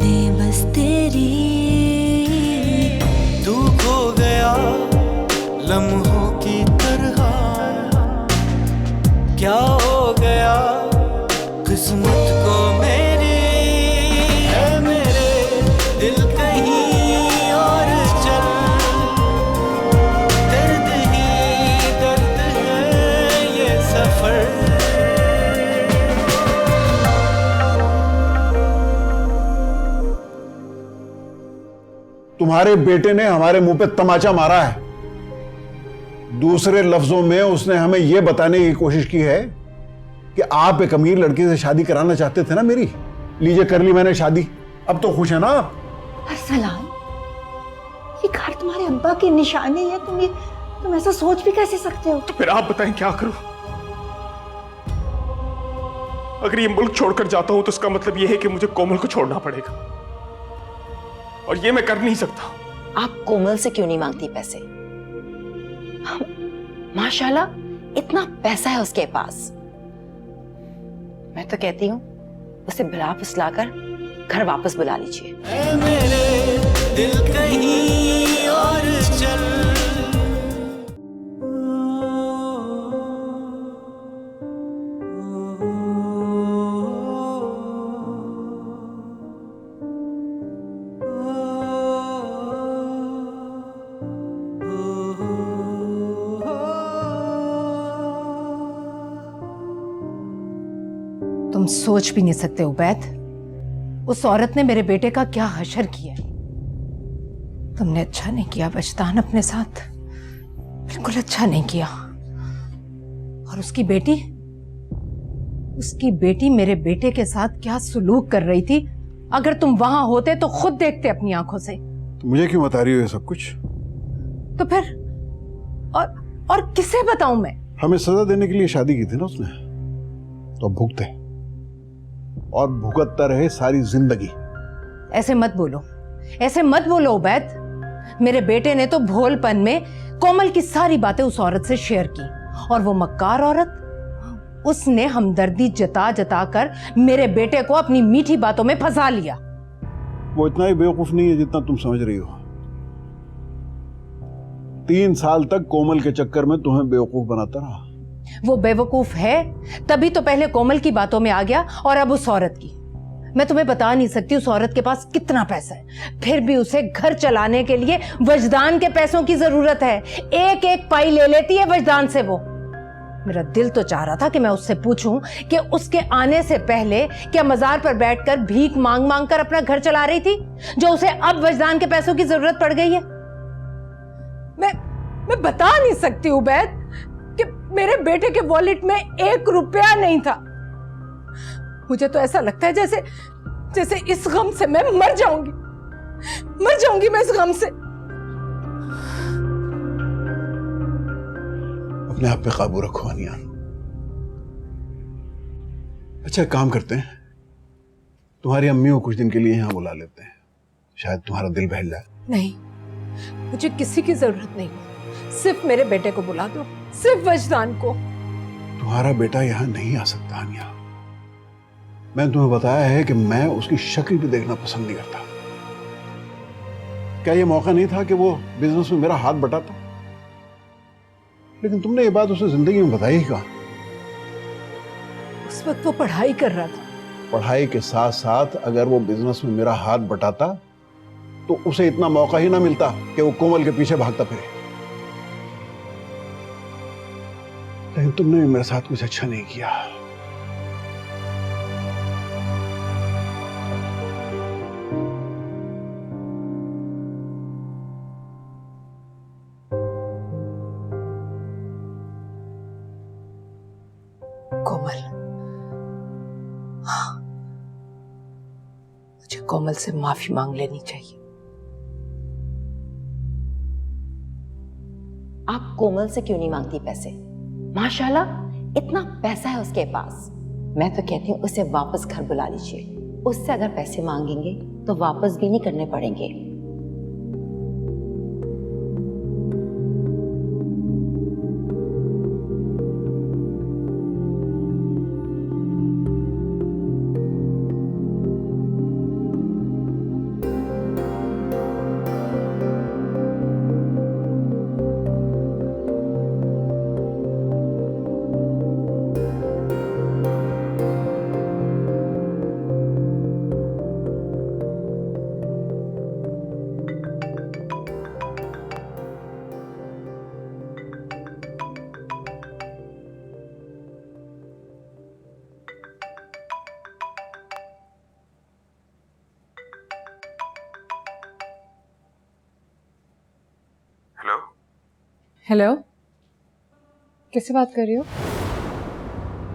यादें बस तेरी। तू खो गया लम्हों की तरह, क्या हो गया किस्मत को मेरी। है मेरे दिल कहीं और चल, दर्द ही दर्द है ये सफर। तुम्हारे बेटे ने हमारे मुंह पे तमाचा मारा है। दूसरे लफ्जों में उसने हमें यह बताने की कोशिश की है कि आप एक अमीर लड़की से शादी कराना चाहते थे ना मेरी। लीजिए कर ली मैंने शादी, अब तो खुश है ना आप? अरसलान, ये घर तुम्हारे अब्बा की निशानी है, तुम ऐसा सोच भी कैसे सकते हो? तो फिर आप बताएं क्या करूं? अगर ये मुल्क छोड़कर जाता हूं तो इसका मतलब यह है कि मुझे कोमल को छोड़ना पड़ेगा, और ये मैं कर नहीं सकता। आप कोमल से क्यों नहीं मांगती पैसे? माशाल्लाह इतना पैसा है उसके पास। मैं तो कहती हूँ उसे भला फुसलाकर घर वापस बुला लीजिए। है मेरे दिल कहीं और चल। तुम सोच भी नहीं सकते उबैद, उस औरत ने मेरे बेटे का क्या हशर किया। तुमने अच्छा नहीं किया वजदान अपने साथ, बिल्कुल अच्छा नहीं किया। और उसकी बेटी मेरे बेटे के साथ क्या सुलूक कर रही थी, अगर तुम वहां होते तो खुद देखते अपनी आंखों से। तो मुझे क्यों बता रही हो ये सब कुछ? तो फिर और किसे बताऊं मैं? हमें सजा देने के लिए शादी की थी ना उसने, तो भुगते और भुगतता रहे सारी जिंदगी। ऐसे मत बोलो उबैद। मेरे बेटे ने तो भोलपन में कोमल की सारी बातें उस औरत से शेयर की, और वो मक्कार औरत, उसने हमदर्दी जता जता कर मेरे बेटे को अपनी मीठी बातों में फंसा लिया। वो इतना ही बेवकूफ नहीं है जितना तुम समझ रही हो। 3 साल तक कोमल के चक्कर में तुम्हें बेवकूफ बनाता रहा। वो बेवकूफ है तभी तो पहले कोमल की बातों में आ गया, और अब उस औरत की। मैं तुम्हें बता नहीं सकती उस औरत के पास कितना पैसा है, फिर भी उसे घर चलाने के लिए वजदान के पैसों की जरूरत है। एक एक पाई ले लेती है वजदान से वो। मेरा दिल तो चाह रहा था कि मैं उससे पूछूं कि उसके आने से पहले क्या मजार पर बैठकर भीख मांग मांग कर अपना घर चला रही थी, जो उसे अब वजदान के पैसों की जरूरत पड़ गई है। मैं बता नहीं सकती उबैद कि मेरे बेटे के वॉलेट में 1 रुपया नहीं था। मुझे तो ऐसा लगता है जैसे इस गम से मैं मर जाऊंगी मैं इस गम से। अपने आप पे काबू रखो अनिया। अच्छा काम करते हैं, तुम्हारी अम्मी को कुछ दिन के लिए यहां बुला लेते हैं, शायद तुम्हारा दिल बहल जाए। नहीं, मुझे किसी की जरूरत नहीं, सिर्फ मेरे बेटे को बुला दो, सिर्फ वजदान को। तुम्हारा बेटा यहां नहीं आ सकता अनिया। मैंने तुम्हें बताया है कि मैं उसकी शक्ल भी देखना पसंद नहीं करता। क्या यह मौका नहीं था कि वो बिजनेस में मेरा हाथ बटाता? लेकिन तुमने ये बात उसे जिंदगी में बताई ही कहा। उस वक्त वो पढ़ाई कर रहा था। पढ़ाई के साथ साथ अगर वो बिजनेस में मेरा हाथ बटाता तो उसे इतना मौका ही ना मिलता कि वो कोमल के पीछे भागता फिरे। लेकिन तुमने भी मेरे साथ कुछ अच्छा नहीं किया। कोमल, हाँ, मुझे कोमल से माफी मांग लेनी चाहिए। आप कोमल से क्यों नहीं मांगती पैसे? माशाल्लाह इतना पैसा है उसके पास। मैं तो कहती हूँ उसे वापस घर बुला लीजिए। उससे अगर पैसे मांगेंगे तो वापस भी नहीं करने पड़ेंगे। हेलो, किससे बात कर रही हो?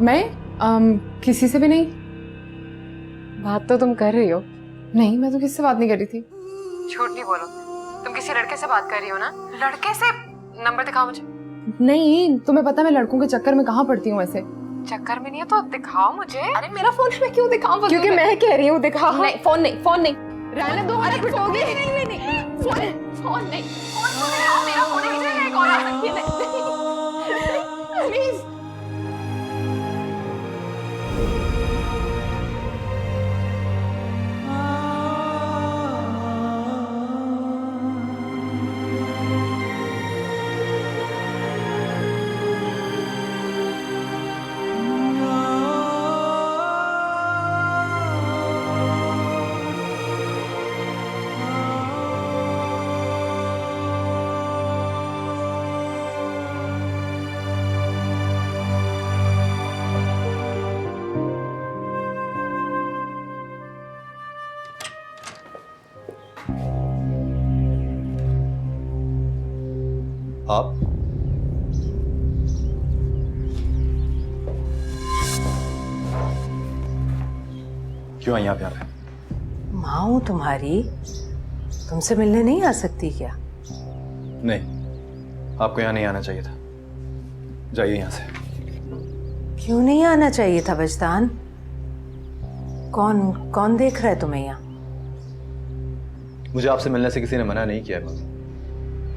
मैं किसी से भी नहीं। बात तो तुम कर रही हो। नहीं, मैं तो किसी से बात नहीं कर रही थी। झूठ नहीं बोलो, तुम किसी लड़के से बात कर रही हो ना? लड़के से? नंबर दिखाओ मुझे। नहीं, तुम्हें पता मैं लड़कों के चक्कर में कहाँ पड़ती हूँ वैसे। चक्कर में नहीं है तो दिखाओ मुझे। अरे मेरा फोन है, मैं क्यों दिखाऊं? क्योंकि मैं कह रही हूँ दिखाओ। नहीं, फोन नहीं, फोन नहीं। रहने दो, अरे पिटोगे। नहीं, फोन नहीं, फोन मेरा फोन है, कॉल आ सकती है। प्लीज। आप क्यों आई यहाँ पे? आप माँ हूं तुम्हारी, तुमसे मिलने नहीं आ सकती क्या? नहीं, आपको यहाँ नहीं आना चाहिए था। जाइए यहाँ से। क्यों नहीं आना चाहिए था वजदान? कौन कौन देख रहा है तुम्हें यहाँ? मुझे आपसे मिलने से किसी ने मना नहीं किया मम्मी।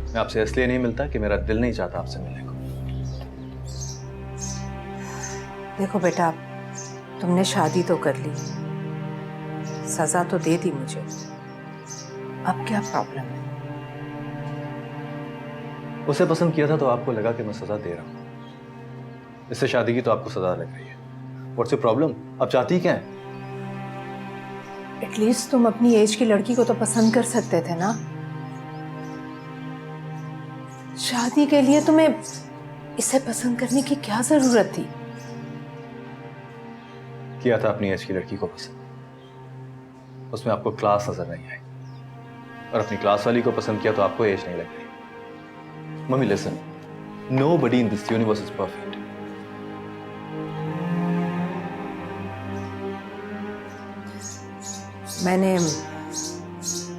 मैं आपसे इसलिए नहीं मिलता कि मेरा दिल नहीं चाहता आपसे मिलने को। देखो बेटा, तुमने शादी तो कर ली, सजा तो दे दी मुझे, अब क्या प्रॉब्लम है? उसे पसंद किया था तो आपको लगा कि मैं सजा दे रहा हूँ। इससे शादी की तो आपको सजा लग रही है। What's your problem? आप चाहती क्या है? एटलीस्ट तुम अपनी एज की लड़की को तो पसंद कर सकते थे ना। शादी के लिए तुम्हें इसे पसंद करने की क्या जरूरत थी? किया था अपनी एज की लड़की को पसंद, उसमें आपको क्लास नजर नहीं आई, और अपनी क्लास वाली को पसंद किया तो आपको एज नहीं लग रही। Mummy listen, nobody in this universe is perfect. मैंने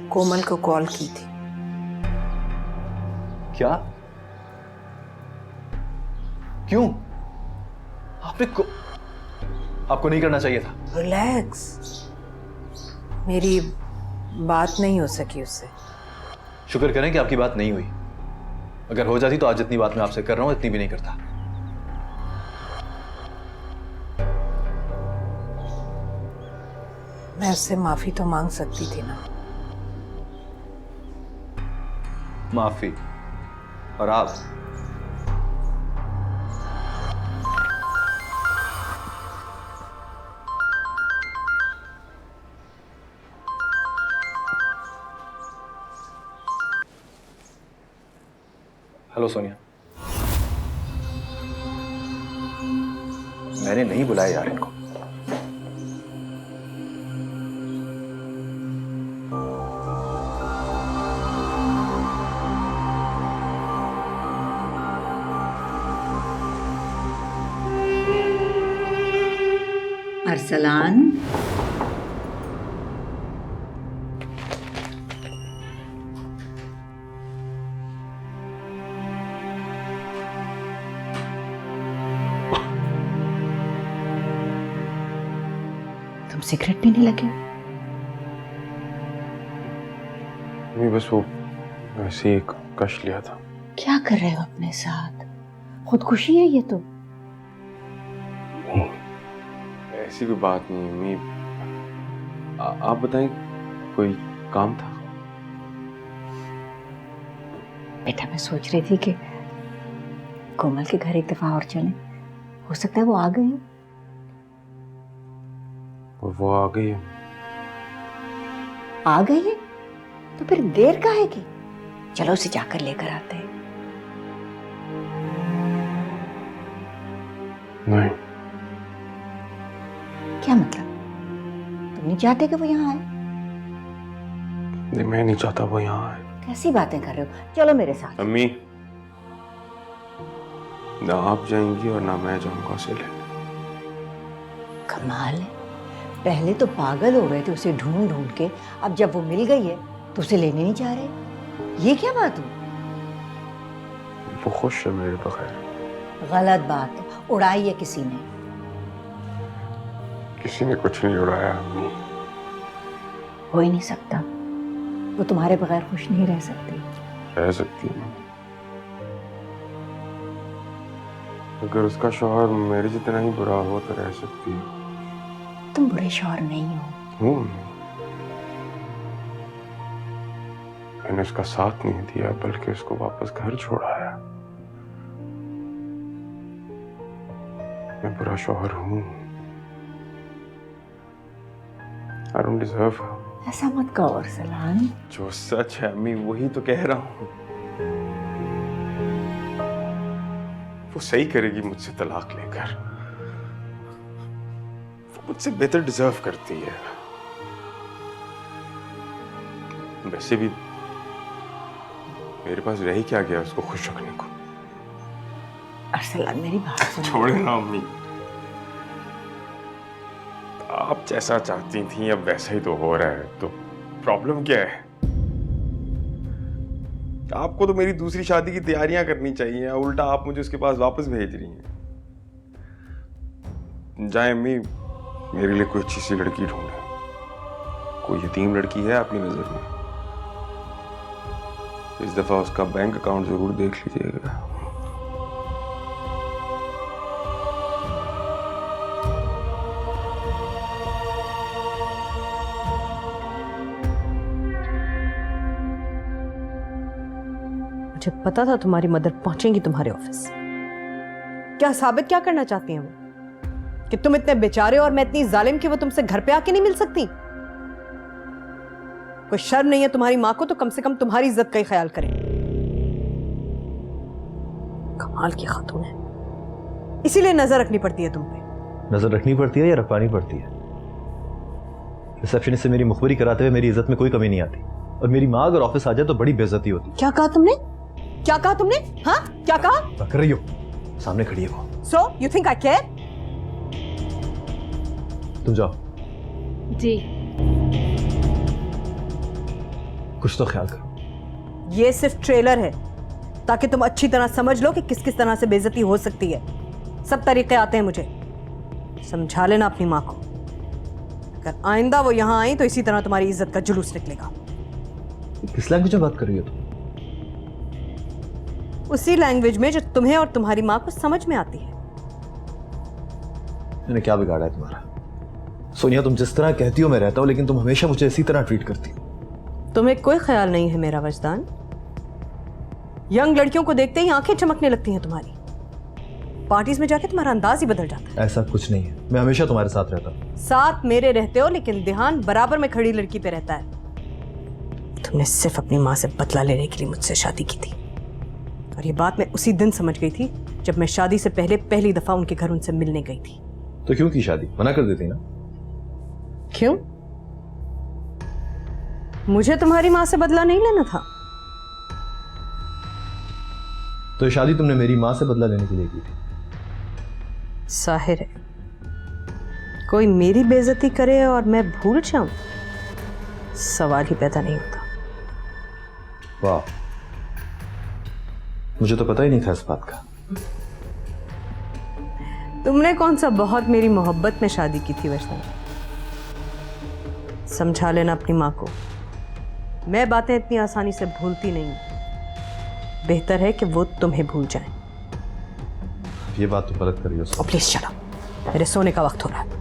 कोमल को कॉल की थी। क्या? क्यों? आपको नहीं करना चाहिए था। रिलैक्स, मेरी बात नहीं हो सकी उससे। शुक्र करें कि आपकी बात नहीं हुई। अगर हो जाती तो आज जितनी बात मैं आपसे कर रहा हूं इतनी भी नहीं करता। मैं उससे माफी तो मांग सकती थी ना। माफी? और आप? हेलो सोनिया। मैंने नहीं बुलाया यार इनको। अरसलान, तुम सिगरेट पीने लगे हो? मैं बस वो वैसे ही कश लिया था। क्या कर रहे हो अपने साथ? खुदकुशी है ये तो। ऐसी कोई बात नहीं है मम्मी। आप बताएं, कोई काम था? बेटा, मैं सोच रही थी कि कोमल के घर एक दफा और चलें। हो सकता है वो आ गई हो। वो आ गई है। आ गई है तो फिर देर काहे की? चलो उसे जाकर लेकर आते हैं। नहीं। क्या मतलब? तुम नहीं चाहते कि वो यहाँ आए? नहीं, मैं नहीं चाहता वो यहाँ आए। कैसी बातें कर रहे हो? चलो मेरे साथ। अम्मी, ना आप जाएंगी और ना मैं जाऊंगा उसे लेने। कमाल है, पहले तो पागल हो गए थे उसे ढूंढ ढूंढ के, अब जब वो मिल गई है तो उसे लेने नहीं जा रहे। ये क्या बात हुई? वो खुश है मेरे बगैर। गलत बात है, उड़ाई है किसी ने। किसी ने कुछ नहीं उड़ाया अम्मी। हो ही नहीं सकता, वो तुम्हारे बगैर खुश नहीं रह सकती। रह सकती है अगर उसका शौहर मेरे जितना ही बुरा हो तो रह सकती है। तुम बुरे शौहर नहीं हो। हूँ, मैंने उसका साथ नहीं दिया बल्कि उसको वापस घर छोड़ाया। मैं बुरा शौहर हूँ। I don't deserve her. ऐसा मत कहो अरसलान। जो सच है अम्मी वही तो कह रहा हूँ। वो सही करेगी मुझसे तलाक लेकर। वो मुझसे बेहतर डिजर्व करती है। वैसे भी मेरे पास रह ही क्या गया उसको खुश रखने को। अरसलान मेरी बात सुनो। छोड़े ना अम्मी। आप जैसा चाहती थी अब वैसा ही तो हो रहा है, तो प्रॉब्लम क्या है? आपको तो मेरी दूसरी शादी की तैयारियां करनी चाहिए, उल्टा आप मुझे उसके पास वापस भेज रही हैं। जाए अम्मी, मेरे लिए कोई अच्छी सी लड़की ढूंढे। कोई यतीम लड़की है आपकी नजर में? इस दफा उसका बैंक अकाउंट जरूर देख लीजिएगा। मुझे पता था तुम्हारी मदर पहुंचेंगी तुम्हारे ऑफिस। क्या साबित क्या करना चाहती हैं वो? कि तुम इतने बेचारे और मैं इतनी जालिम कि वो तुमसे घर पे आके नहीं मिल सकती? कोई शर्म नहीं है तुम्हारी मां को तो कम से कम तुम्हारी इज्जत का ही ख्याल करें। कमाल की खातून है, इसीलिए नजर रखनी पड़ती है तुम पे। नजर रखनी पड़ती है या रखवानी पड़ती है? रिसेप्शनिस्ट से मेरी मुखबरी कराते हुए मेरी इज्जत में कोई कमी नहीं आती, और मेरी माँ अगर ऑफिस आ जाए तो बड़ी बेइज्जती होती। क्या कहा तुमने? क्या कहा तुमने? हाँ, क्या कहा? क्या कर रही हो? सामने खड़ी है वो। So you think I care? तुम जाओ। जी। कुछ तो ख्याल करो। ये सिर्फ ट्रेलर है ताकि तुम अच्छी तरह समझ लो कि किस किस तरह से बेइज्जती हो सकती है। सब तरीके आते हैं मुझे। समझा लेना अपनी माँ को, अगर आइंदा वो यहां आई तो इसी तरह तुम्हारी इज्जत का जुलूस निकलेगा। किस लैंग्वेज में बात कर रही हो तुम? उसी लैंग्वेज में जो तुम्हें और तुम्हारी माँ को समझ में आती है। मैंने क्या बिगाड़ा है तुम्हारा? सोनिया, तुम जिस तरह कहती हो मैं रहता हूं, लेकिन तुम हमेशा मुझे इसी तरह ट्रीट करती हो। तुम्हें कोई ख्याल नहीं है मेरा वजदान? यंग लड़कियों को देखते ही आंखें चमकने लगती हैं तुम्हारी। पार्टीज में जाके तुम्हारा अंदाज ही बदल जाता है। ऐसा कुछ नहीं है, मैं हमेशा तुम्हारे साथ रहता हूं। साथ मेरे रहते हो, लेकिन ध्यान बराबर में खड़ी लड़की पे रहता है। तुमने सिर्फ अपनी माँ से बदला लेने के लिए मुझसे शादी की थी, और ये बात मैं उसी दिन समझ गई थी जब मैं शादी से पहले पहली दफा उनके घर उनसे मिलने गई थी। तो क्यों की शादी? मना कर देती ना। क्यों? मुझे तुम्हारी माँ से बदला नहीं लेना था। तो ये शादी तुमने मेरी माँ से बदला लेने के लिए की थी। जाहिर है कोई मेरी बेइज्जती करे और मैं भूल जाऊं, सवाल ही पैदा नहीं होता। वाह, मुझे तो पता ही नहीं था इस बात का। तुमने कौन सा बहुत मेरी मोहब्बत में शादी की थी वैसा? समझा लेना अपनी माँ को, मैं बातें इतनी आसानी से भूलती नहीं। बेहतर है कि वो तुम्हें भूल जाएं। ये बात तो गलत कर रही हो। प्लीज चलो, मेरे सोने का वक्त हो रहा है।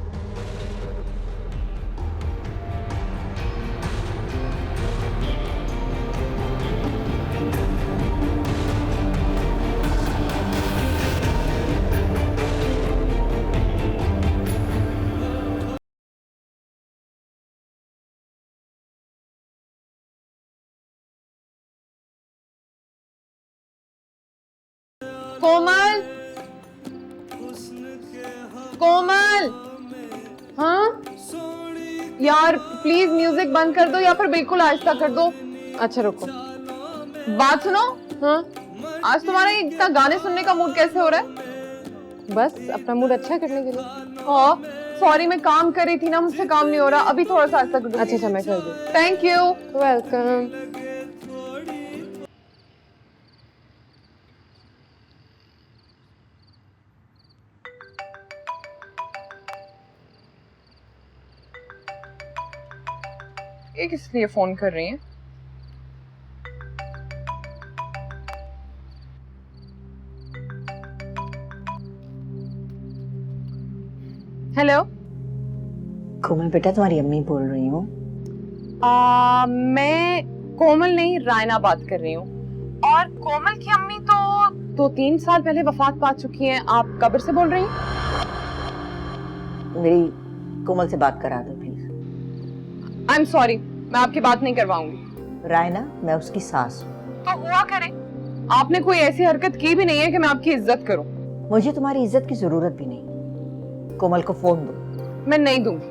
कोमल, कोमल, हाँ यार प्लीज म्यूजिक बंद कर दो या फिर बिल्कुल आहिस्ता कर दो। अच्छा रुको, बात सुनो। हाँ आज तुम्हारा ये इतना गाने सुनने का मूड कैसे हो रहा है? बस अपना मूड अच्छा करने के लिए। हाँ, सॉरी मैं काम कर रही थी ना, मुझसे काम नहीं हो रहा, अभी थोड़ा सा आज तक। अच्छा मैं कर दूँ। Thank you. वेलकम। ये किस लिए फोन कर रही हैं? हेलो। कोमल बेटा, तुम्हारी अम्मी बोल रही हूँ। मैं कोमल नहीं, रायना बात कर रही हूँ। और कोमल की अम्मी तो 2-3 साल पहले वफात पा चुकी हैं। आप कब्र से बोल रही हैं? मेरी कोमल से बात करा दो प्लीज। आई एम सॉरी, मैं आपकी बात नहीं करवाऊंगी। रायना, मैं उसकी सास हूँ। तो हुआ करे, आपने कोई ऐसी हरकत की भी नहीं है कि मैं आपकी इज्जत करूं। मुझे तुम्हारी इज्जत की जरूरत भी नहीं। कोमल को फोन दो। मैं नहीं दूंगी,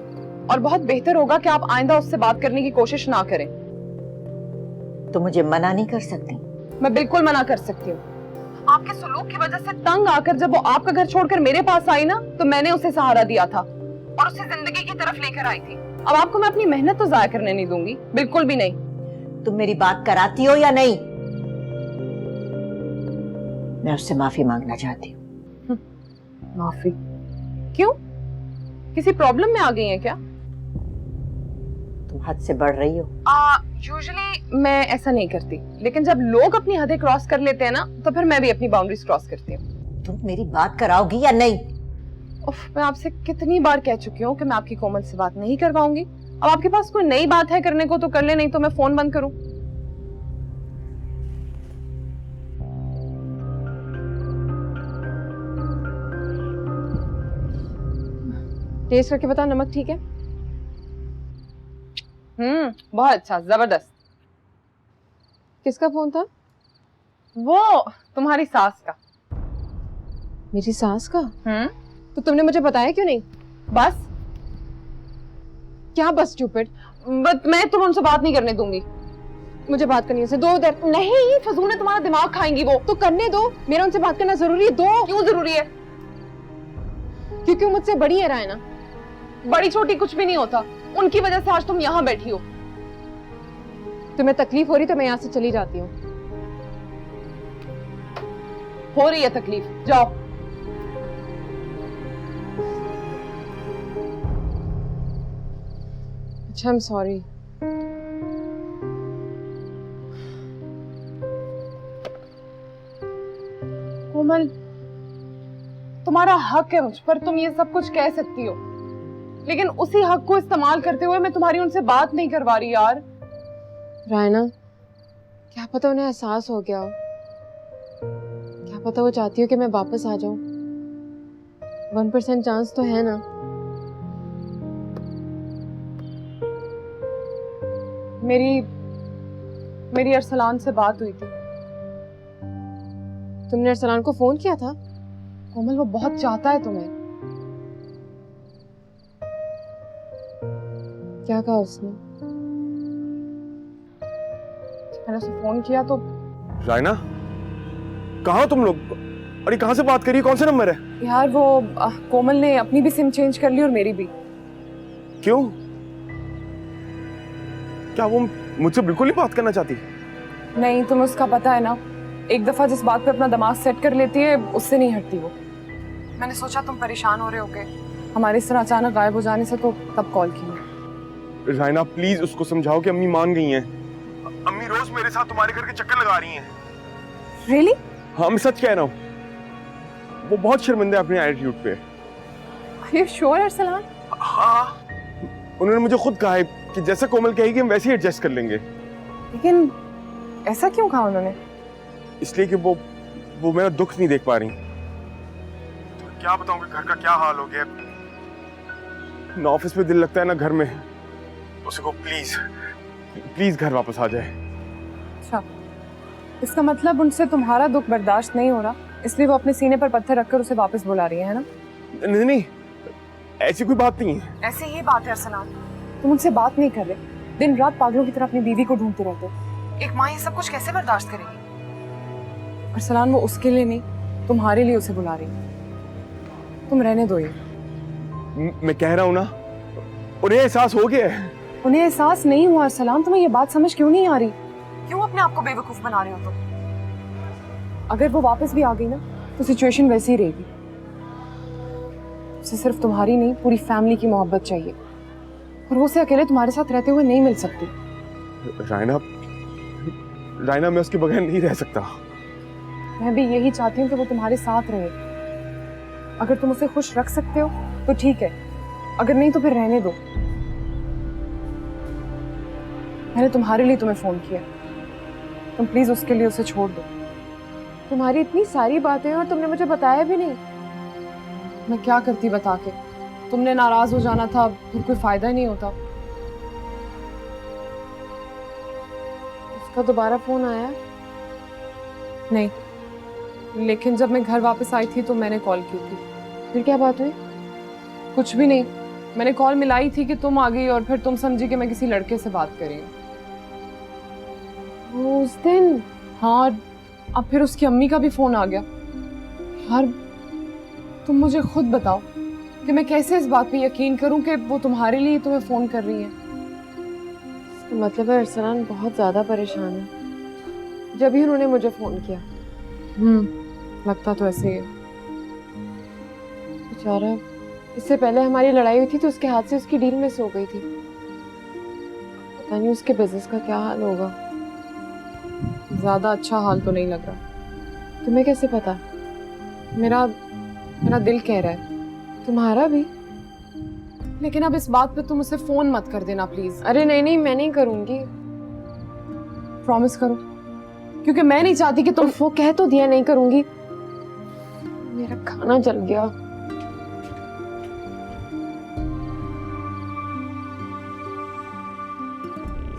और बहुत बेहतर होगा कि आप आइंदा उससे बात करने की कोशिश ना करें। तो मुझे मना नहीं कर सकती? मैं बिल्कुल मना कर सकती हूँ। आपके सलूक की वजह से तंग आकर जब वो आपका घर छोड़कर मेरे पास आई ना, तो मैंने उसे सहारा दिया था और उसे जिंदगी की तरफ लेकर आई थी। अब आपको मैं अपनी मेहनत तो जाया करने नहीं दूंगी, बिल्कुल भी नहीं। तुम मेरी बात कराती हो या नहीं? मैं उससे माफी मांगना चाहती हूँ। माफी? क्यों? किसी प्रॉब्लम में आ गई हैं क्या? तुम हद से बढ़ रही हो। यूजुअली मैं ऐसा नहीं करती, लेकिन जब लोग अपनी हदें क्रॉस कर लेते हैं ना, तो फिर मैं भी अपनी बाउंड्रीज क्रॉस करती हूँ। तुम मेरी बात कराओगी या नहीं? मैं आपसे कितनी बार कह चुकी हूँ कि मैं आपकी कोमल से बात नहीं करवाऊंगी। अब आपके पास कोई नई बात है करने को तो कर ले, नहीं तो मैं फोन बंद करूं। टेस्ट करके बताओ, नमक ठीक है? बहुत अच्छा, जबरदस्त। किसका फोन था? वो तुम्हारी सास का। मेरी सास का? तो तुमने मुझे बताया क्यों नहीं? बस। क्या बस स्टूपिड? बट मैं तुम उनसे बात नहीं करने दूंगी। मुझे बात करनी है उनसे। दो उधर। नहीं, फजूल में तुम्हारा दिमाग खाएंगी वो। तो करने दो, मेरा उनसे बात करना जरूरी है। दो। क्यों जरूरी है? क्योंकि वो मुझसे बड़ी है रायना। बड़ी छोटी कुछ भी नहीं होता, उनकी वजह से आज तुम यहाँ बैठी हो। तुम्हें तकलीफ हो रही तो मैं यहाँ से चली जाती हूँ। हो रही है तकलीफ, जाओ। अच्छा, आई एम सॉरी। कोमल, तुम्हारा हक है मुझ पर, तुम ये सब कुछ कह सकती हो, लेकिन उसी हक को इस्तेमाल करते हुए मैं तुम्हारी उनसे बात नहीं करवा रही यार। रायना, क्या पता उन्हें एहसास हो गया हो। क्या पता वो चाहती हो कि मैं वापस आ जाऊं। 1% चांस तो है ना। मेरी अरसलान से बात हुई थी। तुमने अरसलान को फोन किया था? कोमल, वो बहुत चाहता है तुम्हें। क्या कहा उसने? मैंने उसे फोन किया तो। रायना, कहाँ हो तुम लोग? अरे कहाँ से बात करी? कौन सा नंबर है? यार वो कोमल ने अपनी भी सिम चेंज कर ली और मेरी भी। क्यों? क्या वो मुझसे बिल्कुल नहीं बात करना चाहती? नहीं, तुम्हें उसका पता है ना, एक दफा जिस बात पे अपना दिमाग सेट कर लेती है उससे नहीं हटती वो। मैंने सोचा तुम परेशान हो रहे होगे हमारे इस तरह अचानक गायब हो जाने से, तो तब कॉल की। रायना प्लीज उसको समझाओ कि अम्मी मान गई हैं। अम्मी रोज मेरे साथ तुम्हारे घर के चक्कर लगा रही हैं। रियली? हाँ, मैं सच कह रहा हूँ। वो बहुत शर्मिंदा है अपने एटीट्यूड पे। Are you sure, Arsalan? हाँ, उन्होंने मुझे खुद कहा है कि जैसा कोमल कहेगी हम वैसे ही एडजस्ट कर लेंगे। लेकिन ऐसा क्यों कहा उन्होंने? इसलिए कि वो मेरा दुख नहीं देख पा रही। तो क्या बताऊं कि घर का क्या हाल हो गया। ना ऑफिस में दिल लगता है ना घर में। उसे को प्लीज घर वापस आ जाए। अच्छा, इसका मतलब उनसे तुम्हारा दुख बर्दाश्त नहीं हो रहा, इसलिए वो अपने सीने पर पत्थर रखकर उसे वापस बुला रही है ना? नहीं, ऐसी कोई बात नहीं है। ऐसी ही बात है अरसलान, तुम उनसे बात नहीं कर रहे, दिन रात पागलों की तरह अपनी बीवी को ढूंढते रहते हो। एक माँ ये सब कुछ कैसे बर्दाश्त करेगी? अरसलान वो उसके लिए नहीं, तुम्हारे लिए उसे बुला रही है। तुम रहने दो ये। मैं कह रहा हूं ना, उन्हें एहसास हो गया है। उन्हें एहसास नहीं हुआ अरसलान, तुम्हें ये बात समझ क्यों नहीं आ रही? क्यों अपने आप को बेवकूफ बना रहे हो तुम? अगर वो वापस भी आ गई ना तो सिचुएशन वैसी ही रहेगी। उसे सिर्फ तुम्हारी नहीं, पूरी फैमिली की मोहब्बत चाहिए, और वो उसे अकेले तुम्हारे साथ रहते हुए नहीं मिल सकती। रायना, मैं उसके बगैर नहीं रह सकता। मैं भी यही चाहती हूँ कि वो तुम्हारे साथ रहे। अगर तुम उसे खुश रख सकते हो तो ठीक है, अगर नहीं तो फिर रहने दो। मैंने तुम्हारे लिए तुम्हें फोन किया, तुम प्लीज उसके लिए उसे छोड़ दो। तुम्हारी इतनी सारी बातें और तुमने मुझे बताया भी नहीं। मैं क्या करती बता के? तुमने नाराज हो जाना था, फिर कोई फायदा ही नहीं होता। उसका दोबारा फोन आया? नहीं, लेकिन जब मैं घर वापस आई थी तो मैंने कॉल की थी। फिर क्या बात हुई? कुछ भी नहीं, मैंने कॉल मिलाई थी कि तुम आ गई और फिर तुम समझी कि मैं किसी लड़के से बात कर रही हूँ। वो उस दिन? हाँ, अब फिर उसकी अम्मी का भी फोन आ गया। यार तुम मुझे खुद बताओ कि मैं कैसे इस बात पे यकीन करूं कि वो तुम्हारे लिए तुम्हें फोन कर रही है। इसका मतलब है अरसलान बहुत ज्यादा परेशान है, जब ही उन्होंने मुझे फोन किया। लगता तो ऐसे ही है। बेचारा, इससे पहले हमारी लड़ाई हुई थी तो उसके हाथ से उसकी डील मिस हो गई थी। पता नहीं उसके बिजनेस का क्या हाल होगा। ज्यादा अच्छा हाल तो नहीं लग रहा। तुम्हें कैसे पता? मेरा दिल कह रहा है। तुम्हारा भी? लेकिन अब इस बात पे तुम उसे फोन मत कर देना प्लीज। अरे नहीं नहीं, मैं नहीं करूंगी। प्रॉमिस करो, क्योंकि मैं नहीं चाहती कि तुम। वो कह तो दिया नहीं करूंगी। मेरा खाना जल गया।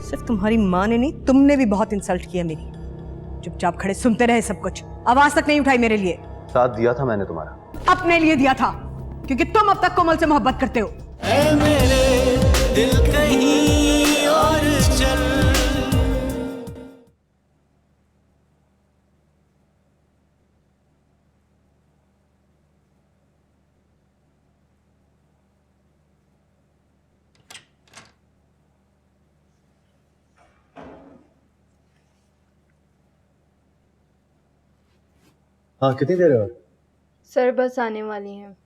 सिर्फ तुम्हारी माँ ने नहीं, तुमने भी बहुत इंसल्ट किया मेरी। चुपचाप खड़े सुनते रहे सब कुछ, आवाज तक नहीं उठाई मेरे लिए। साथ दिया था मैंने तुम्हारा। अपने लिए दिया था, क्योंकि तुम अब तक कोमल से मोहब्बत करते हो। ऐ मेरे दिल कहीं और चल। हाँ, कितनी देर है? सर बस आने वाली हैं।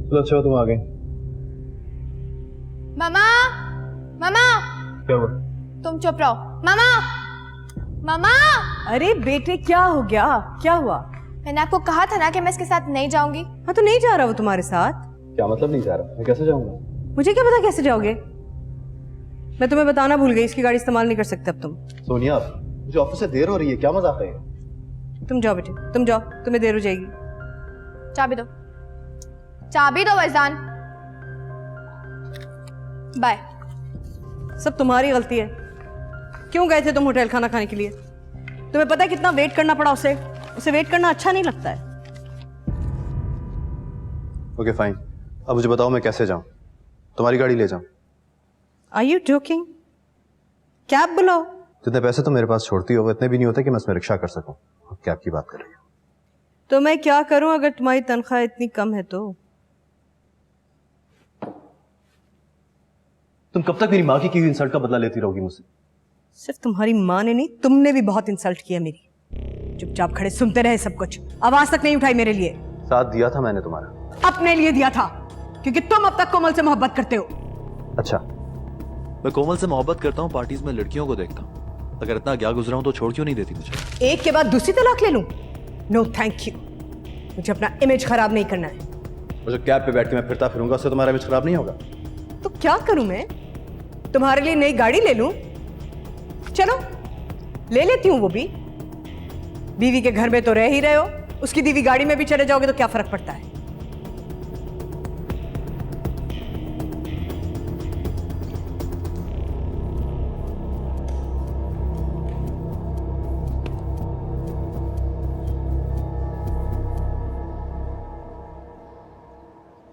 चलो अच्छा तुम आ गए। मामा, मामा, क्या हुआ? तुम चुप रहो। मामा, मामा। अरे बेटे, क्या हो गया? क्या हुआ? मैंने आपको कहा था ना कि मैं इसके साथ नहीं जाऊंगी। हाँ तो नहीं जा रहा वो तुम्हारे साथ? क्या मतलब नहीं जा रहा? मैं कैसे जाऊंगा? मुझे क्या पता कैसे जाओगे। मैं तुम्हें बताना भूल गई, इसकी गाड़ी इस्तेमाल नहीं कर सकते अब तुम। सोनिया, मुझे ऑफिस से देर हो रही है, क्या मजाक है? तुम जाओ बेटे, तुम जाओ, तुम्हें देर हो जाएगी। चाबी दो, चाबी दो वैजान। बाय। सब तुम्हारी गलती है। क्यों गए थे तुम होटल खाना खाने के लिए? तुम्हें पता है कितना वेट करना पड़ा उसे वेट करना अच्छा नहीं लगता है। ओके फाइन, अब मुझे बताओ मैं कैसे जाऊं? तुम्हारी गाड़ी ले जाऊं? Are you joking? कैब बुलाओ। जितने पैसे तो मेरे पास छोड़ती हो वो इतने भी नहीं होते कि मैं उसमें रिक्शा कर सकूं। कैब की बात कर रही हो? तो मैं क्या करूं अगर तुम्हारी तनख्वाह इतनी कम है तो? तुम कब तक मेरी माँ की हुई इंसल्ट का बदला लेती रहोगी मुझसे? सिर्फ तुम्हारी माँ ने नहीं, तुमने भी बहुत इंसल्ट किया मेरी। चुपचाप खड़े सुनते रहे सब कुछ, आवाज तक नहीं उठाई मेरे लिए। साथ दिया था मैंने तुम्हारा। अपने लिए दिया था, क्योंकि तुम अब तक कोमल से मोहब्बत करते हो। अच्छा, मैं कोमल से मोहब्बत करता हूँ, पार्टीज में लड़कियों को देखता हूँ। अगर इतना क्या गुजरा हूं तो छोड़ क्यों नहीं देती मुझे? एक के बाद दूसरी तलाक ले लूं? नो थैंक यू, मुझे अपना इमेज खराब नहीं करना है। मुझे कैब पे बैठ के मैं फिरता फिरूंगा, उससे तुम्हारा इमेज खराब नहीं होगा। तो क्या करूं मैं? तुम्हारे लिए नई गाड़ी ले लूं? चलो ले लेती हूं वो भी। बीवी के घर में तो रह ही रहे हो, उसकी दीवी गाड़ी में भी चले जाओगे तो क्या फर्क पड़ता है?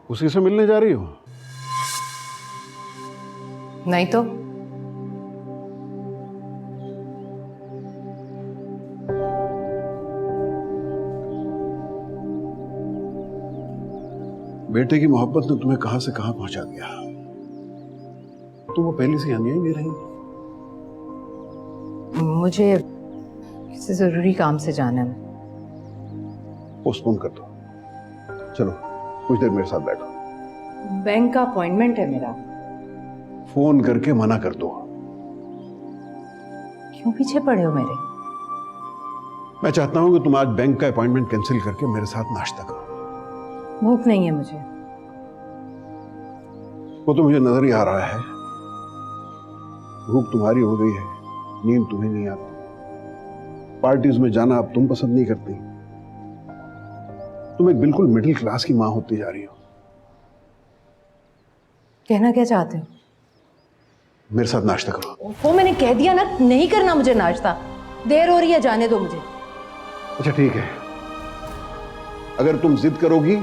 उसी से मिलने जा रही हो? नहीं तो बेटे की मोहब्बत ने तुम्हें कहां से कहां पहुंचा दिया। तुम वो पहले से यहाँ नहीं रही। मुझे किसी जरूरी काम से जाना है। पोस्टपोन कर दो। चलो कुछ देर मेरे साथ बैठो। बैंक का अपॉइंटमेंट है मेरा। फोन करके मना कर दो। क्यों पीछे पड़े हो मेरे? मैं चाहता हूं कि तुम आज बैंक का अपॉइंटमेंट कैंसिल करके मेरे साथ नाश्ता करो। भूख नहीं है मुझे। वो तो मुझे नजर ही आ रहा है। भूख तुम्हारी हो गई है, नींद तुम्हें नहीं आती। पार्टीज में जाना अब तुम पसंद नहीं करती। तुम एक बिल्कुल मिडिल क्लास की मां होती जा रही हो। कहना क्या चाहते हो? मेरे साथ नाश्ता करो। वो मैंने कह दिया ना, नहीं करना मुझे नाश्ता। देर हो रही है, जाने दो मुझे। अच्छा ठीक है, अगर तुम जिद करोगी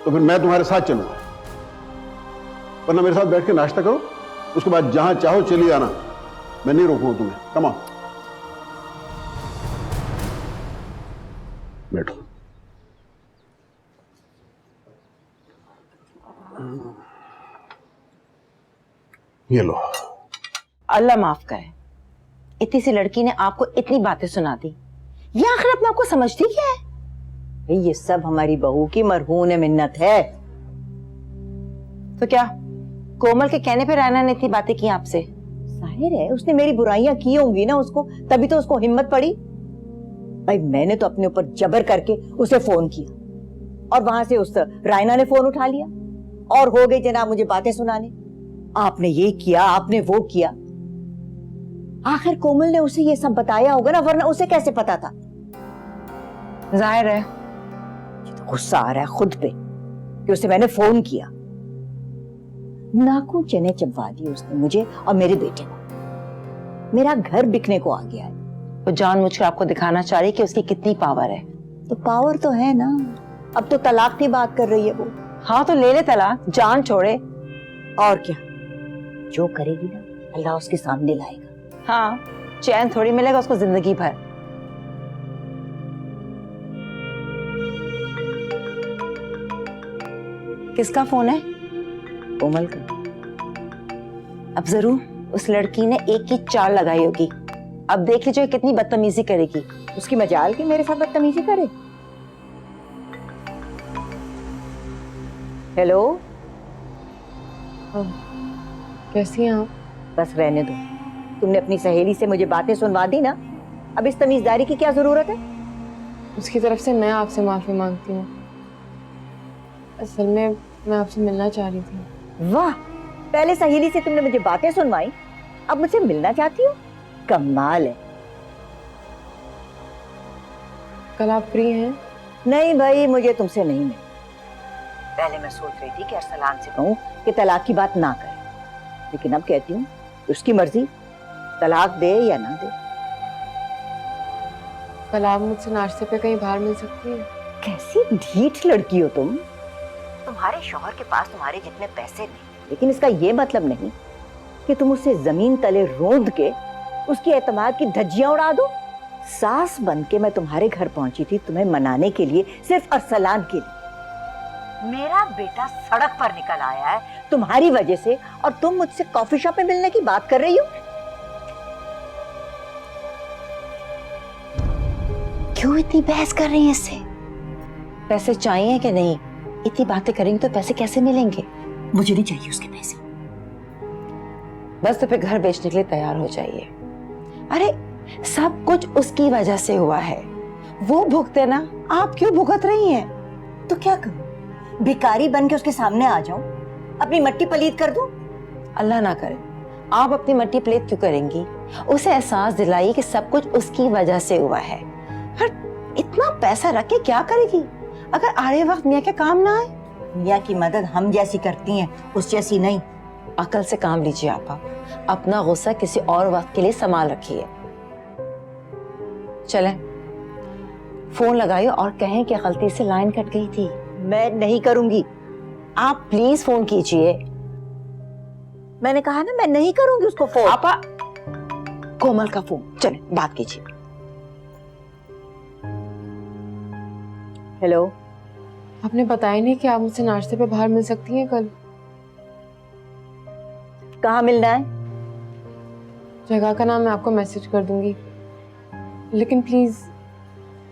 तो फिर मैं तुम्हारे साथ चलूंगा, वरना मेरे साथ बैठ के नाश्ता करो, उसके बाद जहां चाहो चली आना। मैं नहीं रोकूंगा तुम्हें। कम ऑन, बैठो। ये लो। अल्लाह माफ करे, इतनी सी लड़की ने आपको इतनी बातें सुना दी। ये आखिर अपने आपको समझती क्या है? भाई ये सब हमारी बहू की मरहून मिन्नत है। तो क्या कोमल के कहने पे रायना ने इतनी बातें की आपसे? जाहिर है उसने मेरी बुराइयां की होंगी ना उसको, तभी तो उसको हिम्मत पड़ी। भाई मैंने तो अपने ऊपर जबर करके उसे फोन किया और वहां से उस रायना ने फोन उठा लिया और हो गई जनाब मुझे बातें सुनाने। आपने ये किया, आपने वो किया। आखिर कोमल ने उसे ये सब बताया होगा ना, वरना उसे कैसे पता था? जाहिर है ये तो गुस्सा आ रहा है खुद पे कि उसे मैंने फोन किया। नाखून चने चबवा दिए उसने मुझे और मेरे बेटे को। मेरा घर बिकने को आ गया है। वो जानबूझकर आपको दिखाना चाह रही कि उसकी कितनी पावर है। तो पावर तो है ना। अब तो तलाक की बात कर रही है वो। हाँ तो ले ले तलाक, जान छोड़े। और क्या, जो करेगी ना अल्लाह उसके सामने लाएगा। हाँ, चैन थोड़ी मिलेगा उसको जिंदगी भर। किसका फोन है? कोमल का। अब जरूर उस लड़की ने एक की चाल लगाई होगी। अब देख लीजिए कितनी बदतमीजी करेगी। उसकी मजाल की मेरे साथ बदतमीजी करे। हेलो, कैसी हैं आप? बस रहने दो। तुमने अपनी सहेली से मुझे बातें सुनवा दी ना, अब इस तमीजदारी की क्या जरूरत है? उसकी तरफ से मैं आपसे माफी मांगती हूँ। असल में मैं आपसे मिलना चाह रही थी। वाह, पहले सहेली से तुमने मुझे बातें सुनवाई, अब मुझसे मिलना चाहती हो? कमाल है। कल आप फ्री हैं? नहीं भाई, मुझे तुमसे नहीं मिलना। पहले मैं सोच रही थी कि अरसलान से कहूँ कि तलाक की बात ना करे, लेकिन अब कहती हूँ उसकी मर्जी, तलाक दे या ना दे। कल आप मुझसे नाश्ते पे कहीं बाहर मिल सकती हैं? कैसी ढीठ लड़की हो तुम। तुम्हारे शौहर के पास तुम्हारे जितने पैसे नहीं, लेकिन इसका ये मतलब नहीं कि तुम उसे जमीन तले रोंद के उसकी एतमाद की धज्जियां उड़ा दो। सास बन के मैं तुम्हारे घर पहुंची थी तुम्हें मनाने के लिए, सिर्फ अरसलान के लिए। मेरा बेटा सड़क पर निकल आया है तुम्हारी वजह से, और तुम मुझसे कॉफी शॉप में मिलने की बात कर रही हो। क्यों इतनी बहस कर रही है इससे? पैसे चाहिए कि नहीं? इतनी बातें करेंगे तो पैसे कैसे मिलेंगे? मुझे नहीं चाहिए उसके पैसे। बस तो फिर घर बेचने के लिए तैयार हो जाइए। अरे सब कुछ उसकी वजह से हुआ है, वो भुगते ना, आप क्यों भुगत रही हैं? तो क्या करूं, भिखारी बन के उसके सामने आ जाऊं, अपनी मट्टी पलीत कर दूं? अल्लाह ना करे, आप अपनी मट्टी पलीत क्यों करेंगी? उसे एहसास दिलाइए कि सब कुछ उसकी वजह से हुआ है। हर इतना पैसा रख के क्या करेगी अगर आड़े वक्त मियाँ के काम ना आए? मियाँ की मदद हम जैसी करती हैं, उस जैसी नहीं। अकल से काम लीजिए आपा, अपना गुस्सा किसी और वक्त के लिए संभाल रखिए। चलें, फोन लगाइए और कहें कि गलती से लाइन कट गई थी। मैं नहीं करूंगी, आप प्लीज फोन कीजिए। मैंने कहा ना मैं नहीं करूंगी उसको फोन। आपा कोमल का फोन, चले बात कीजिए। हेलो। आपने बताया नहीं कि आप मुझसे नाश्ते पे बाहर मिल सकती हैं कल। कहाँ मिलना है? जगह का नाम मैं आपको मैसेज कर दूंगी, लेकिन प्लीज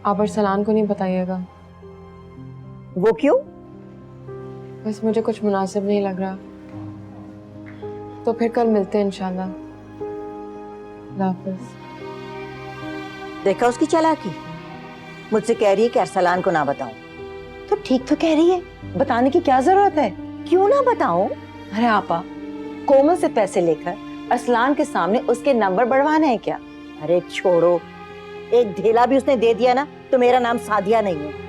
आप अरसलान को नहीं बताइएगा। वो क्यों? बस मुझे कुछ मुनासिब नहीं लग रहा। तो फिर कल मिलते हैं इंशाल्लाह। अल्लाह हाफिज़। देखा उसकी चालाकी, मुझसे कह रही है कि अरसलान को ना बताऊं। तो ठीक तो कह रही है, बताने की क्या जरूरत है? क्यों ना बताऊं? अरे आपा, कोमल से पैसे लेकर अरसलान के सामने उसके नंबर बढ़वाने हैं क्या? अरे छोड़ो, एक ढेला भी उसने दे दिया ना तो मेरा नाम सादिया नहीं है।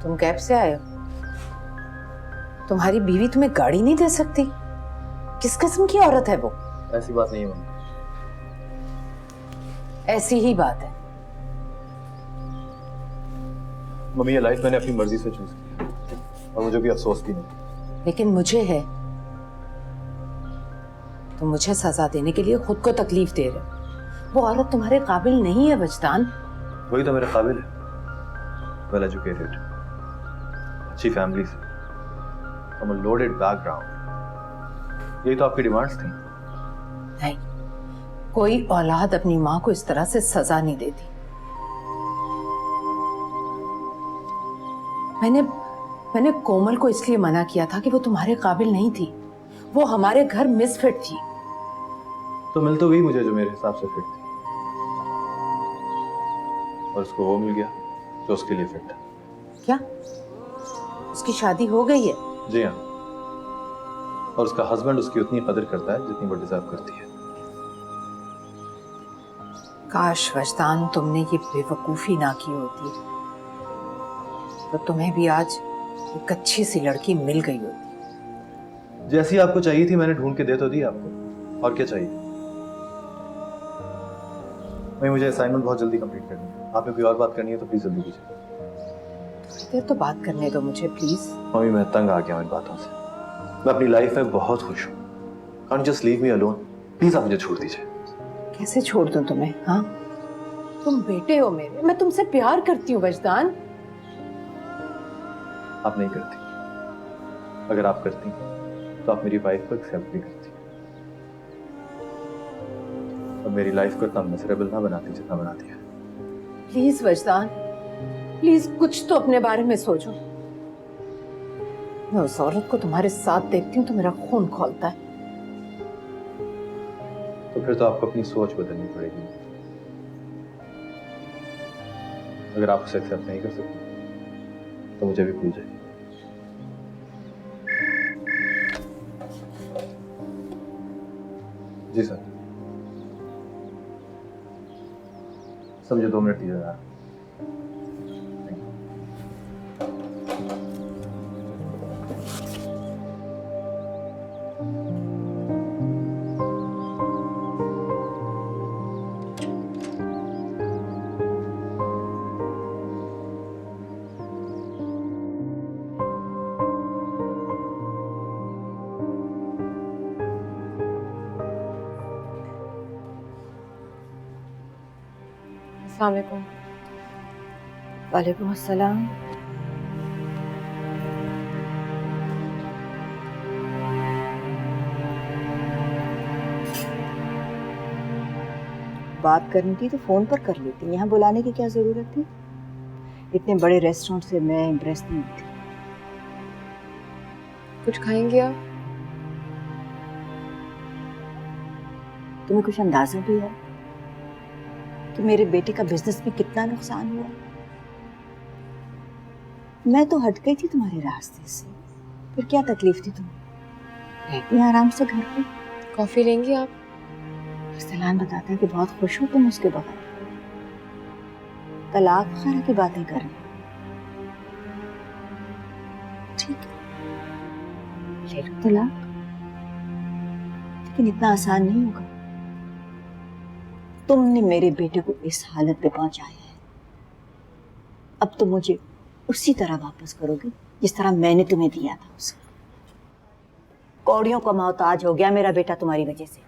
तुम कैब से आए हो? तुम्हारी बीवी तुम्हें गाड़ी नहीं दे सकती? किस किस्म की औरत है वो? ऐसी बात नहीं है मम्मी। ऐसी ही बात है। मम्मी ये लाइफ मैंने अपनी मर्जी से चूज की और मुझे भी अफसोस भी नहीं। लेकिन मुझे है। तुम मुझे सजा देने के लिए खुद को तकलीफ दे रहे हो। वो औरत तुम्हारे काबिल नहीं है वजदान। वही तो मेरे काबिल है, वेल एजुकेटेड, अच्छी फैमिली से, फ्रॉम अ लोडेड बैकग्राउंड। यही तो आपकी डिमांड्स थी। नहीं, कोई औलाद अपनी माँ को इस तरह से सजा नहीं देती। मैंने कोमल को इसलिए मना किया था कि वो तुम्हारे काबिल नहीं थी। वो हमारे घर मिसफिट थी। तो मिल तो गई मुझे जो मेरे हिसाब से फिट थी, और उसको वो मिल गया जो उसके लिए फिट था। क्या उसकी शादी हो गई है? जी हाँ, और उसका हस्बैंड उसकी उतनी कदर करता है जितनी वो डिजर्व करती है। काश वजदान तुमने ये बेवकूफी ना की होती तो तुम्हें भी आज एक अच्छी सी लड़की मिल गई होती। जैसी आपको चाहिए थी मैंने ढूंढ के दे तो दी आपको, और क्या चाहिए। मैं मुझे असाइनमेंट बहुत जल्दी कंप्लीट करनी है। आपने कोई और बात करनी है तो प्लीज जल्दी कीजिए। थोड़ी देर तो बात करने दो मुझे प्लीज। मम्मी मैं तंग आ गया हूं इन बातों से। मैं अपनी लाइफ में बहुत खुश हूँ। Can't just leave me alone. Please आप मुझे छोड़ दीजिए। कैसे छोड़ दूं तुम्हें? हाँ, तुम बेटे हो मेरे, मैं tuमसे प्यार करती हूँ वजदान। आप नहीं करती। अगर आप करती तो आप मेरी वाइफ को एक्सेप्ट भी करती और मेरी लाइफ को इतना मिजरेबल ना बनाती जितना बनाती है। प्लीज वजदान, प्लीज कुछ तो अपने बारे में सोचो। मैं उस औरत को तुम्हारे साथ देखती हूँ तो मेरा खून खौलता है। तो फिर तो आपको अपनी सोच बदलनी पड़ेगी। अगर आप उसे एक्सेप्ट नहीं कर सकते तो मुझे भी भूल जाइए। जी सर, समझे 2 मिनट दीजिए यार। अस्सलाम वालेकुम। वालेकुम अस्सलाम। बात करनी थी तो फोन पर कर लेती, यहाँ बुलाने की क्या जरूरत थी? इतने बड़े रेस्टोरेंट से मैं इम्प्रेस नहीं थी। कुछ खाएंगे आप? तुम्हें कुछ अंदाजा भी है कि मेरे बेटे का बिजनेस में कितना नुकसान हुआ? मैं तो हट गई थी तुम्हारे रास्ते से, फिर क्या तकलीफ थी तुम्हें? रहती आराम से घर पे। कॉफी लेंगी आप? अरसलान बताता है कि बहुत खुश हो तुम उसके बगैर, तलाक वगैरह की बातें कर रहे हो। ठीक है, ले लो तलाक, लेकिन इतना आसान नहीं होगा। तुमने मेरे बेटे को इस हालत पे पहुंचाया है, अब तो मुझे उसी तरह वापस करोगे जिस तरह मैंने तुम्हें दिया था उसे। कौड़ियों का मोहताज हो गया मेरा बेटा तुम्हारी वजह से।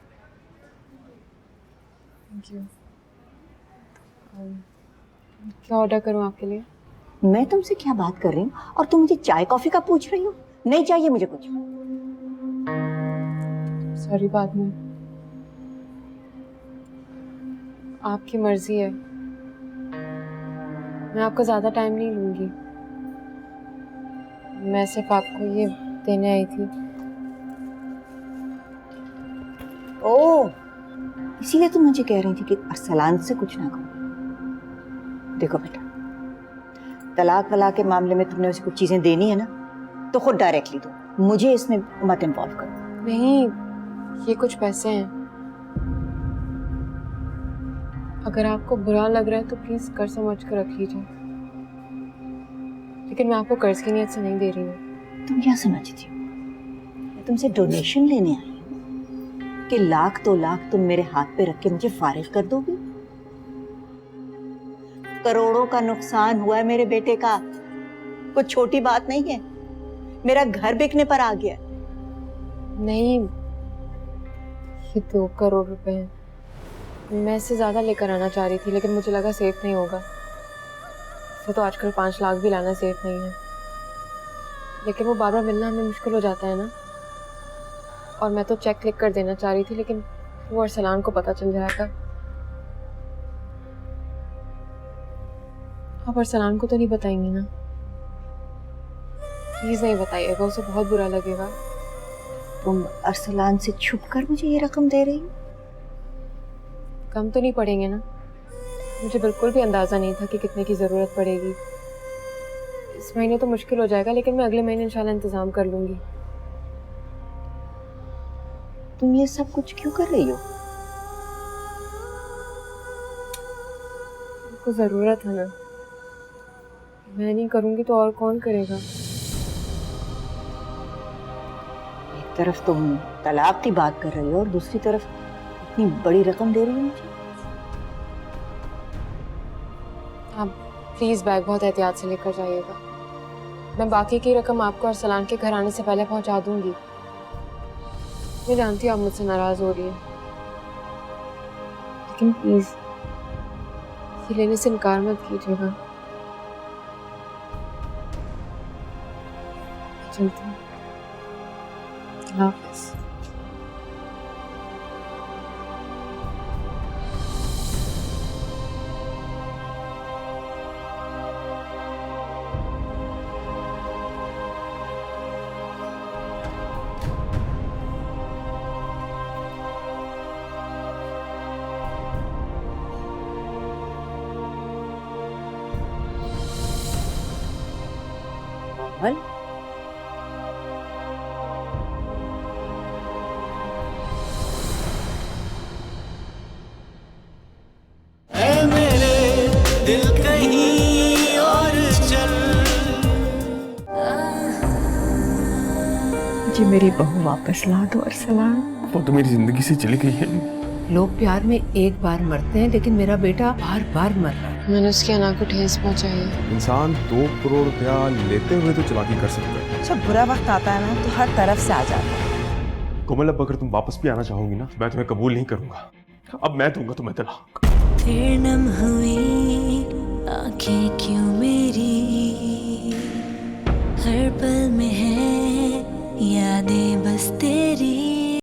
Thank you. क्या ऑर्डर करूं आपके लिए? मैं तुमसे क्या बात कर रही हूँ और तुम मुझे चाय कॉफी का पूछ रही हो? नहीं चाहिए मुझे कुछ। सॉरी, बाद में। आपकी मर्जी है, मैं आपका ज्यादा टाइम नहीं लूंगी। मैं सिर्फ आपको ये देने आई थी। ओह, इसीलिए तुम मुझे कह रही थी कि अरसलान से कुछ ना करो। देखो बेटा, तलाक वलाक के मामले में तुमने उसे कुछ चीजें देनी है ना, तो खुद डायरेक्टली दो, मुझे इसमें मत इन्वॉल्व करो। नहीं, ये कुछ पैसे हैं। अगर आपको बुरा लग रहा है तो प्लीज कर समझ कर रख लीजिए, लेकिन मैं आपको कर्ज की नीयत से नहीं दे रही हूँ। तुम क्या समझती हो? मैं तुमसे डोनेशन लेने आई हूँ कि लाख 2 लाख तुम मेरे हाथ पे रख के मुझे फारिग कर दोगी? करोड़ों का नुकसान हुआ है मेरे बेटे का, कुछ छोटी बात नहीं है। मेरा घर बिकने पर आ गया। नहीं, ये 2 करोड़ रुपए हैं। मैं इससे ज्यादा लेकर आना चाह रही थी, लेकिन मुझे लगा सेफ नहीं होगा। वैसे तो आजकल 5 लाख भी लाना सेफ नहीं है, लेकिन वो बार बार मिलना हमें मुश्किल हो जाता है ना। और मैं तो चेक लिख कर देना चाह रही थी, लेकिन वो अरसलान को पता चल जाएगा। आप अरसलान को तो नहीं बताएंगी ना? प्लीज नहीं बताइएगा, उसे बहुत बुरा लगेगा। तुम अरसलान से छुप कर मुझे ये रकम दे रही हो? कम तो नहीं पड़ेंगे ना? मुझे बिल्कुल भी अंदाजा नहीं था कि कितने की जरूरत पड़ेगी। इस महीने तो मुश्किल हो जाएगा, लेकिन मैं अगले महीने इंशाल्लाह इंतजाम कर लूंगी। तुम ये सब कुछ क्यों कर रही हो? आपको जरूरत है ना, मैं नहीं करूंगी तो और कौन करेगा? एक तरफ तुम तलाक की बात कर रही हो और दूसरी तरफ इतनी बड़ी रकम दे रही हो मुझे। आप प्लीज बैग बहुत एहतियात से लेकर जाइएगा। मैं बाकी की रकम आपको अरसलान के घर आने से पहले पहुंचा दूंगी। मैं जानती हूँ आप मुझसे नाराज हो रही है, लेकिन प्लीज ये लेने से इनकार मत कीजिएगा। चलती हूँ। अल्लाह हाफ़िज़। कोमल, ऐ मेरे दिल कहीं और चल। जी मेरी बहू वापस ला दो अरसलान। वो तो मेरी जिंदगी से चली गई है। लोग प्यार में एक बार मरते हैं, लेकिन मेरा बेटा बार बार मर रहा है। मैंने उसकी अना को ठेस पहुंचाई है। इंसान 2 करोड़ रुपया लेते हुए तो चालाकी कर सकता है। जब बुरा वक्त आता है ना तो हर तरफ से आ जाता है। कोमल, अब अगर तुम वापस भी आना चाहोगी ना, मैं तुम्हें कबूल नहीं करूंगा। अब मैं दूंगा तुम्हें तलाक। फिर नम हुई आंखें क्यों मेरी, हर पल में है यादें बस तेरी।